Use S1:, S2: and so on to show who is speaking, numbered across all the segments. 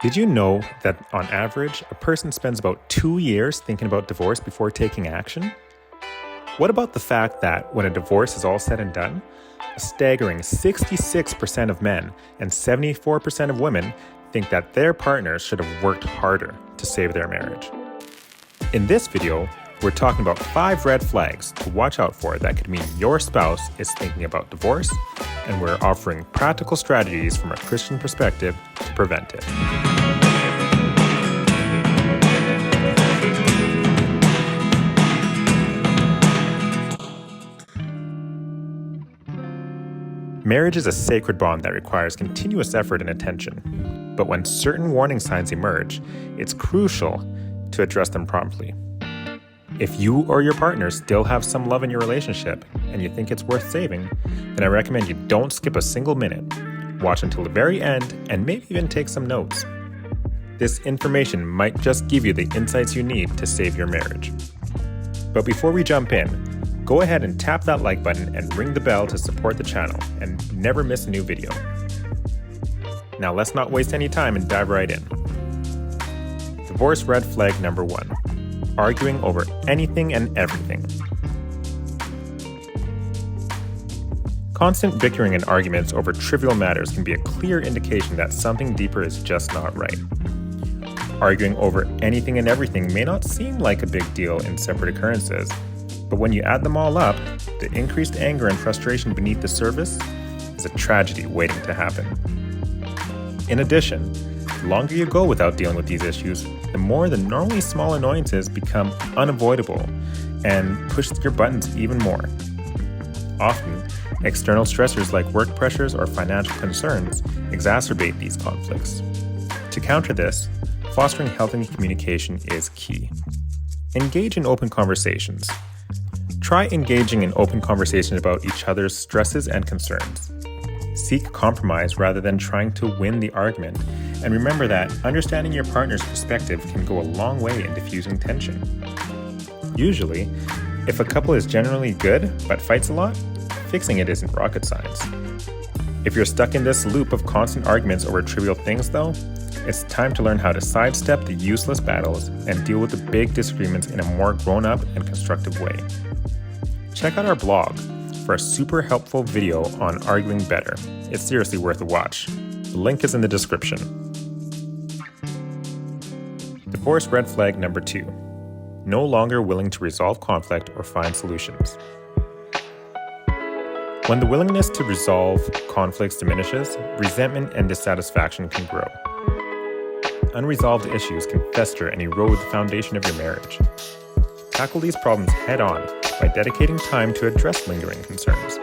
S1: Did you know that on average, a person spends about 2 years thinking about divorce before taking action? What about the fact that when a divorce is all said and done, a staggering 66% of men and 74% of women think that their partners should have worked harder to save their marriage? In this video, we're talking about 5 red flags to watch out for that could mean your spouse is thinking about divorce, and we're offering practical strategies from a Christian perspective to prevent it. Marriage is a sacred bond that requires continuous effort and attention. But when certain warning signs emerge, it's crucial to address them promptly. If you or your partner still have some love in your relationship and you think it's worth saving, then I recommend you don't skip a single minute. Watch until the very end and maybe even take some notes. This information might just give you the insights you need to save your marriage. But before we jump in, go ahead and tap that like button and ring the bell to support the channel and never miss a new video. Now let's not waste any time and dive right in. Divorce red flag number 1. Arguing over anything and everything. Constant bickering and arguments over trivial matters can be a clear indication that something deeper is just not right. Arguing over anything and everything may not seem like a big deal in separate occurrences, but when you add them all up, the increased anger and frustration beneath the surface is a tragedy waiting to happen. In addition, the longer you go without dealing with these issues, the more the normally small annoyances become unavoidable and push your buttons even more. Often, external stressors like work pressures or financial concerns exacerbate these conflicts. To counter this, fostering healthy communication is key. Engage in open conversations. Try engaging in open conversation about each other's stresses and concerns. Seek compromise rather than trying to win the argument, and remember that understanding your partner's perspective can go a long way in diffusing tension. Usually, if a couple is generally good but fights a lot, fixing it isn't rocket science. If you're stuck in this loop of constant arguments over trivial things though, it's time to learn how to sidestep the useless battles and deal with the big disagreements in a more grown-up and constructive way. Check out our blog for a super helpful video on arguing better. It's seriously worth a watch. The link is in the description. Divorce red flag number 2. No longer willing to resolve conflict or find solutions. When the willingness to resolve conflicts diminishes, resentment and dissatisfaction can grow. Unresolved issues can fester and erode the foundation of your marriage. Tackle these problems head on by dedicating time to address lingering concerns.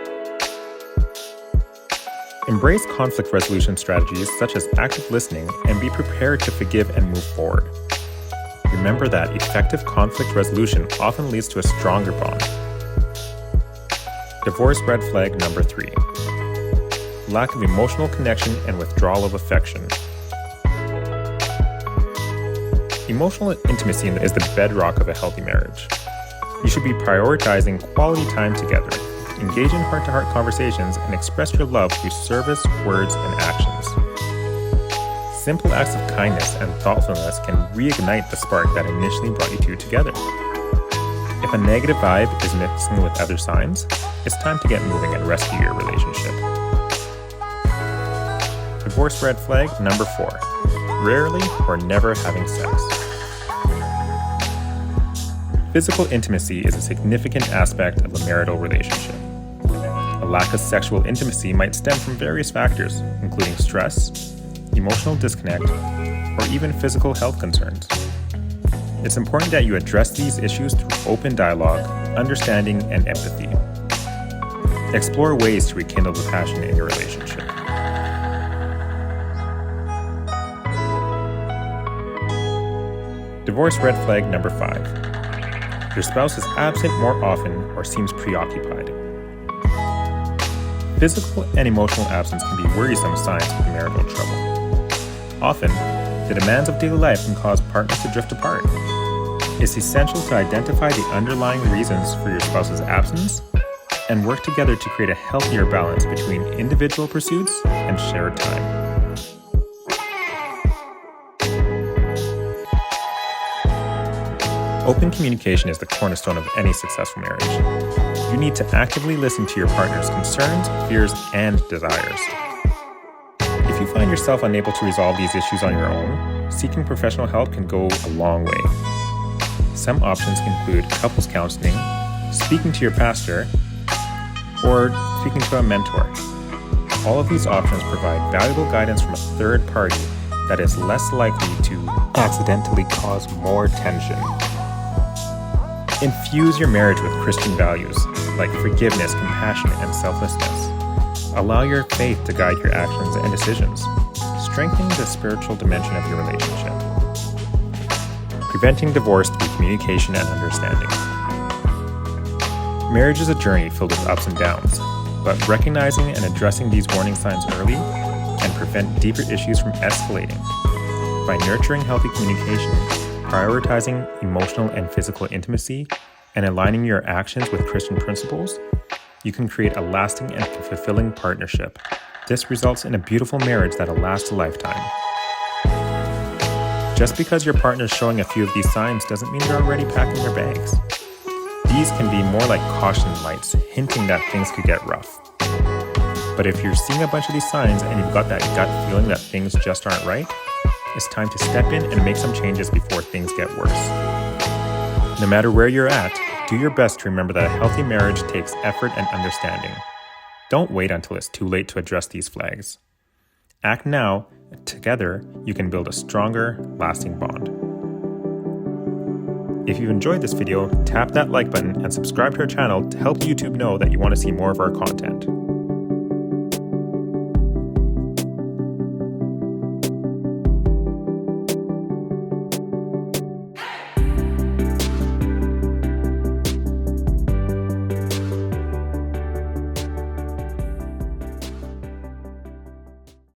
S1: Embrace conflict resolution strategies such as active listening and be prepared to forgive and move forward. Remember that effective conflict resolution often leads to a stronger bond. Divorce red flag number 3. Lack of emotional connection and withdrawal of affection. Emotional intimacy is the bedrock of a healthy marriage. You should be prioritizing quality time together. Engage in heart-to-heart conversations and express your love through service, words, and actions. Simple acts of kindness and thoughtfulness can reignite the spark that initially brought you two together. If a negative vibe is mixing with other signs, it's time to get moving and rescue your relationship. Divorce red flag number 4. Rarely or never having sex. Physical intimacy is a significant aspect of a marital relationship. A lack of sexual intimacy might stem from various factors, including stress, emotional disconnect, or even physical health concerns. It's important that you address these issues through open dialogue, understanding, and empathy. Explore ways to rekindle the passion in your relationship. Divorce red flag number 5. Your spouse is absent more often or seems preoccupied. Physical and emotional absence can be worrisome signs of marital trouble. Often, the demands of daily life can cause partners to drift apart. It's essential to identify the underlying reasons for your spouse's absence and work together to create a healthier balance between individual pursuits and shared time. Open communication is the cornerstone of any successful marriage. You need to actively listen to your partner's concerns, fears, and desires. If you find yourself unable to resolve these issues on your own, seeking professional help can go a long way. Some options include couples counseling, speaking to your pastor, or speaking to a mentor. All of these options provide valuable guidance from a third party that is less likely to accidentally cause more tension. Infuse your marriage with Christian values like forgiveness, compassion, and selflessness. Allow your faith to guide your actions and decisions, strengthening the spiritual dimension of your relationship. Preventing divorce through communication and understanding. Marriage is a journey filled with ups and downs, but recognizing and addressing these warning signs early can prevent deeper issues from escalating. By nurturing healthy communication, prioritizing emotional and physical intimacy, and aligning your actions with Christian principles, you can create a lasting and fulfilling partnership. This results in a beautiful marriage that'll last a lifetime. Just because your partner's showing a few of these signs doesn't mean they're already packing their bags. These can be more like caution lights, hinting that things could get rough. But if you're seeing a bunch of these signs and you've got that gut feeling that things just aren't right, it's time to step in and make some changes before things get worse. No matter where you're at, do your best to remember that a healthy marriage takes effort and understanding. Don't wait until it's too late to address these flags. Act now. Together, you can build a stronger, lasting bond. If you enjoyed this video, tap that like button and subscribe to our channel to help YouTube know that you want to see more of our content.